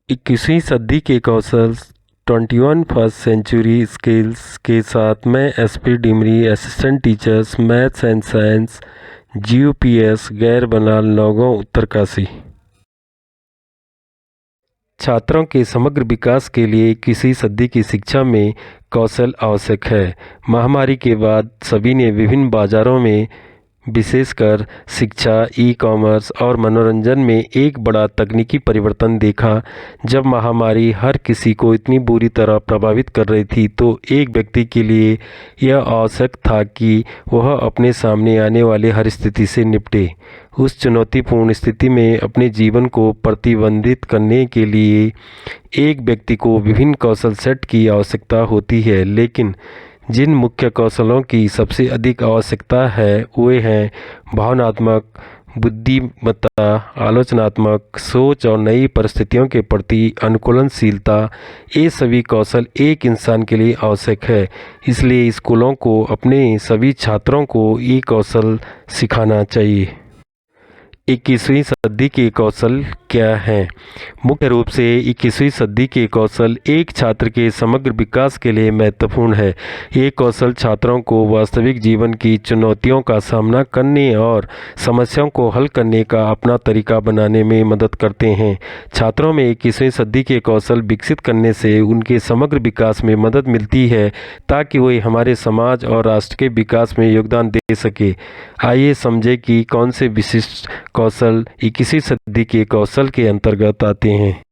21वीं सदी के कौशल 21 फर्स्ट सेंचुरी स्किल्स के साथ मैं SP Dimri, assistant teachers maths and science, GUPS, Gair Banal, Naugaon, Uttarkashi. छात्रों के समग्र विकास के लिए 21वीं सदी की शिक्षा में कौशल आवश्यक है। महामारी के बाद सभी ने विभिन्न बाजारों में, विशेषकर शिक्षा, ई-कॉमर्स और मनोरंजन में एक बड़ा तकनीकी परिवर्तन देखा। जब महामारी हर किसी को इतनी बुरी तरह प्रभावित कर रही थी, तो एक व्यक्ति के लिए यह आवश्यक था कि वह अपने सामने आने वाली हर स्थिति से निपटे। उस चुनौतीपूर्ण स्थिति में अपने जीवन को प्रतिबंधित करने के लिए एक व्यक्ति को विभिन्न कौशल सेट की आवश्यकता होती है, लेकिन जिन मुख्य कौशलों की सबसे अधिक आवश्यकता है वे हैं भावनात्मक बुद्धिमत्ता, आलोचनात्मक सोच और नई परिस्थितियों के प्रति अनुकूलनशीलता। ये सभी कौशल एक इंसान के लिए आवश्यक है, इसलिए स्कूलों को अपने सभी छात्रों को ये कौशल सिखाना चाहिए। 21वीं सदी के कौशल क्या हैं? मुख्य रूप से 21वीं सदी के कौशल एक छात्र के समग्र विकास के लिए महत्वपूर्ण है। ये कौशल छात्रों को वास्तविक जीवन की चुनौतियों का सामना करने और समस्याओं को हल करने का अपना तरीका बनाने में मदद करते हैं। छात्रों में 21वीं सदी के कौशल विकसित करने से उनके समग्र विकास में मदद मिलती है, ताकि वे हमारे समाज और राष्ट्र के विकास में योगदान दे सके। आइए समझें कि कौन से विशिष्ट कौशल 21वीं सदी के कौशल के अंतर्गत आते हैं।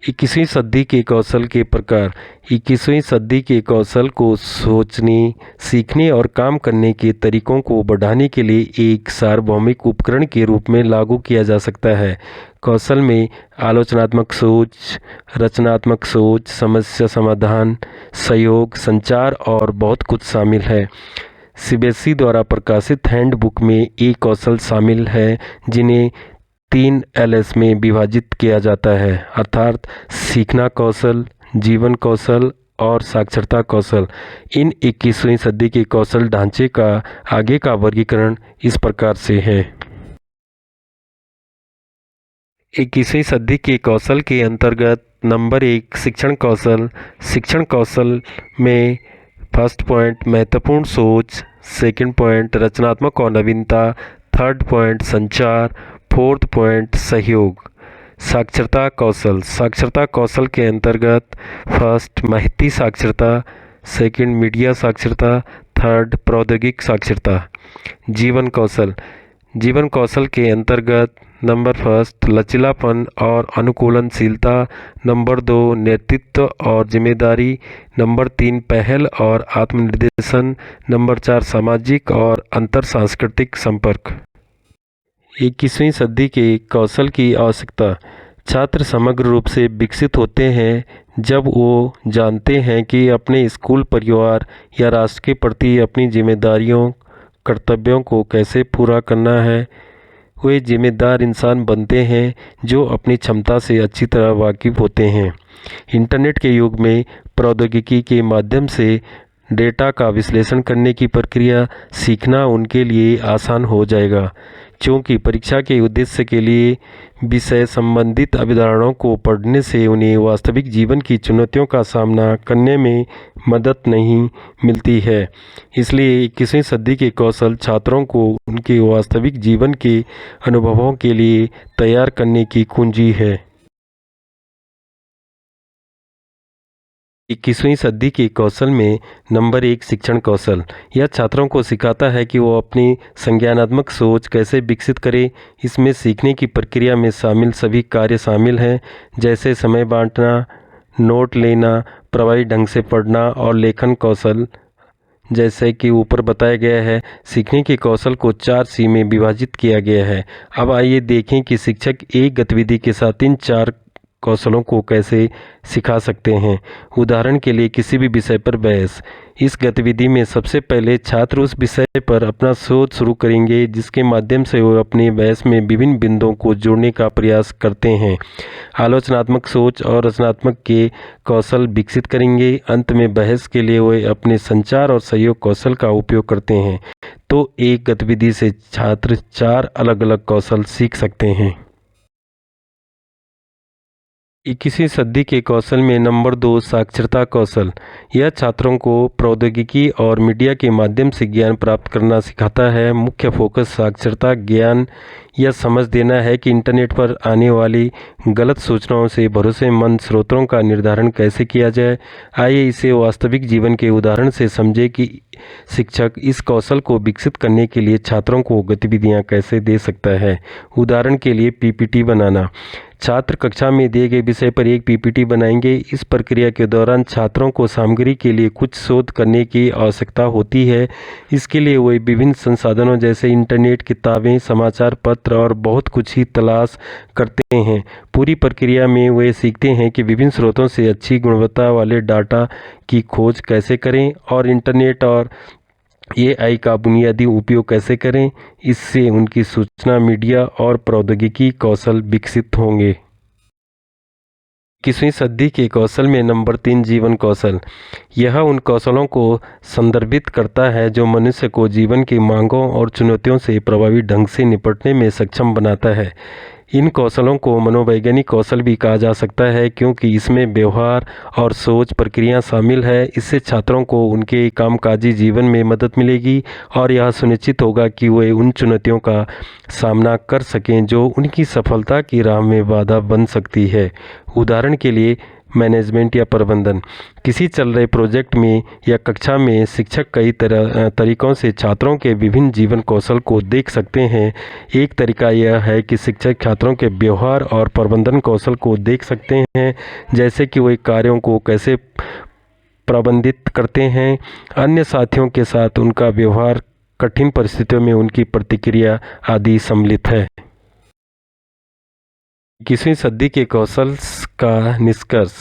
21वीं सदी के कौशल के प्रकार। 21वीं सदी के कौशल को सोचने, सीखने और काम करने के तरीकों को बढ़ाने के लिए एक सार्वभौमिक उपकरण के रूप में लागू किया जा सकता है। कौशल में आलोचनात्मक सोच, रचनात्मक सोच, समस्या समाधान, सहयोग, संचार और बहुत कुछ शामिल है। सीबीएसई द्वारा प्रकाशित हैंडबुक में ये कौशल शामिल है, जिन्हें 3 एलएस में विभाजित किया जाता है, अर्थात सीखना कौशल, जीवन कौशल और साक्षरता कौशल। इन 21वीं सदी के कौशल ढांचे का आगे का वर्गीकरण इस प्रकार से है। 21वीं सदी के कौशल के अंतर्गत नंबर 1 शिक्षण कौशल। शिक्षण कौशल में फर्स्ट पॉइंट महत्वपूर्ण सोच, सेकंड पॉइंट रचनात्मक और नवीनता, थर्ड पॉइंट संचार, फोर्थ पॉइंट सहयोग। साक्षरता कौशल। साक्षरता कौशल के अंतर्गत फर्स्ट माहिती साक्षरता, सेकंड मीडिया साक्षरता, थर्ड प्रौद्योगिक साक्षरता। जीवन कौशल। जीवन कौशल के अंतर्गत नंबर फर्स्ट लचीलापन और अनुकूलनशीलता, नंबर 2 नेतृत्व और जिम्मेदारी, नंबर 3 पहल और आत्मनिर्देशन, नंबर 4 सामाजिक और अंतर सांस्कृतिक संपर्क। 21वीं सदी के कौशल की आवश्यकता। छात्र समग्र रूप से विकसित होते हैं जब वो जानते हैं कि अपने स्कूल, परिवार या राष्ट्र के प्रति अपनी जिम्मेदारियों, कर्तव्यों को कैसे पूरा करना है। वे जिम्मेदार इंसान बनते हैं जो अपनी क्षमता से अच्छी तरह वाकिफ होते हैं। इंटरनेट के युग में प्रौद्योगिकी के माध्यम से डेटा का विश्लेषण करने की प्रक्रिया सीखना उनके लिए आसान हो जाएगा, क्योंकि परीक्षा के उद्देश्य के लिए विषय संबंधित अवधारणाओं को पढ़ने से उन्हें वास्तविक जीवन की चुनौतियों का सामना करने में मदद नहीं मिलती है। इसलिए 21वीं सदी के कौशल छात्रों को उनके वास्तविक जीवन के अनुभवों के लिए तैयार करने की कुंजी है। 21वीं सदी के कौशल में नंबर 1 शिक्षण कौशल। यह छात्रों को सिखाता है कि वो अपनी संज्ञानात्मक सोच कैसे विकसित करें। इसमें सीखने की प्रक्रिया में शामिल सभी कार्य शामिल हैं, जैसे समय बांटना, नोट लेना, प्रभावी ढंग से पढ़ना और लेखन कौशल। जैसे कि ऊपर बताया गया है, सीखने के कौशल को 4 सी में विभाजित किया गया है। अब आइए देखें कि शिक्षक एक गतिविधि के साथ इन 4 कौशलों को कैसे सिखा सकते हैं। उदाहरण के लिए किसी भी विषय पर बहस। इस गतिविधि में सबसे पहले छात्र उस विषय पर अपना शोध शुरू करेंगे, जिसके माध्यम से वो अपनी बहस में विभिन्न बिंदुओं को जोड़ने का प्रयास करते हैं। आलोचनात्मक सोच और रचनात्मक के कौशल विकसित करेंगे। अंत में बहस के लिए वे अपने संचार और सहयोग कौशल का उपयोग करते हैं। तो एक गतिविधि से छात्र 4 अलग अलग कौशल सीख सकते हैं। 21वीं सदी के कौशल में नंबर 2 साक्षरता कौशल। यह छात्रों को प्रौद्योगिकी और मीडिया के माध्यम से ज्ञान प्राप्त करना सिखाता है। मुख्य फोकस साक्षरता ज्ञान यह समझ देना है कि इंटरनेट पर आने वाली गलत सूचनाओं से भरोसेमंद स्रोतों का निर्धारण कैसे किया जाए। आइए इसे वास्तविक जीवन के उदाहरण से समझें कि शिक्षक इस कौशल को विकसित करने के लिए छात्रों को गतिविधियां कैसे दे सकता है। उदाहरण के लिए पीपीटी बनाना। छात्र कक्षा में दिए गए विषय पर एक पीपीटी बनाएंगे। इस प्रक्रिया के दौरान छात्रों को सामग्री के लिए कुछ शोध करने की आवश्यकता होती है। इसके लिए वे विभिन्न संसाधनों जैसे इंटरनेट, किताबें, समाचार पत्र और बहुत कुछ ही तलाश करते हैं। पूरी प्रक्रिया में वे सीखते हैं कि विभिन्न स्रोतों से अच्छी गुणवत्ता वाले डाटा की खोज कैसे करें और इंटरनेट और एआई का बुनियादी उपयोग कैसे करें। इससे उनकी सूचना, मीडिया और प्रौद्योगिकी कौशल विकसित होंगे। 21वीं सदी के कौशल में नंबर 3 जीवन कौशल। यह उन कौशलों को संदर्भित करता है जो मनुष्य को जीवन की मांगों और चुनौतियों से प्रभावी ढंग से निपटने में सक्षम बनाता है। इन कौशलों को मनोवैज्ञानिक कौशल भी कहा जा सकता है क्योंकि इसमें व्यवहार और सोच प्रक्रिया शामिल है। इससे छात्रों को उनके कामकाजी जीवन में मदद मिलेगी और यह सुनिश्चित होगा कि वे उन चुनौतियों का सामना कर सकें जो उनकी सफलता की राह में बाधा बन सकती है। उदाहरण के लिए मैनेजमेंट या प्रबंधन। किसी चल रहे प्रोजेक्ट में या कक्षा में शिक्षक कई तरीकों से छात्रों के विभिन्न जीवन कौशल को देख सकते हैं। एक तरीका यह है कि शिक्षक छात्रों के व्यवहार और प्रबंधन कौशल को देख सकते हैं, जैसे कि वे कार्यों को कैसे प्रबंधित करते हैं, अन्य साथियों के साथ उनका व्यवहार, कठिन परिस्थितियों में उनकी प्रतिक्रिया आदि सम्मिलित है। 21वीं सदी के कौशल का निष्कर्ष।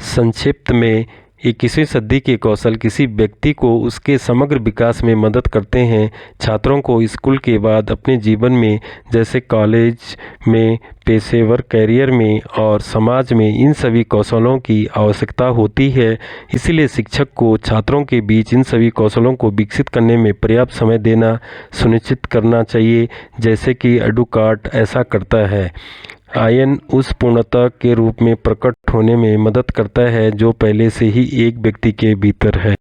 संक्षिप्त में 21वीं सदी के कौशल किसी व्यक्ति को उसके समग्र विकास में मदद करते हैं। छात्रों को स्कूल के बाद अपने जीवन में, जैसे कॉलेज में, पेशेवर कैरियर में और समाज में, इन सभी कौशलों की आवश्यकता होती है। इसलिए शिक्षक को छात्रों के बीच इन सभी कौशलों को विकसित करने में पर्याप्त समय देना सुनिश्चित करना चाहिए, जैसे कि एडुकाट ऐसा करता है। आयन उस पूर्णता के रूप में प्रकट होने में मदद करता है जो पहले से ही एक व्यक्ति के भीतर है।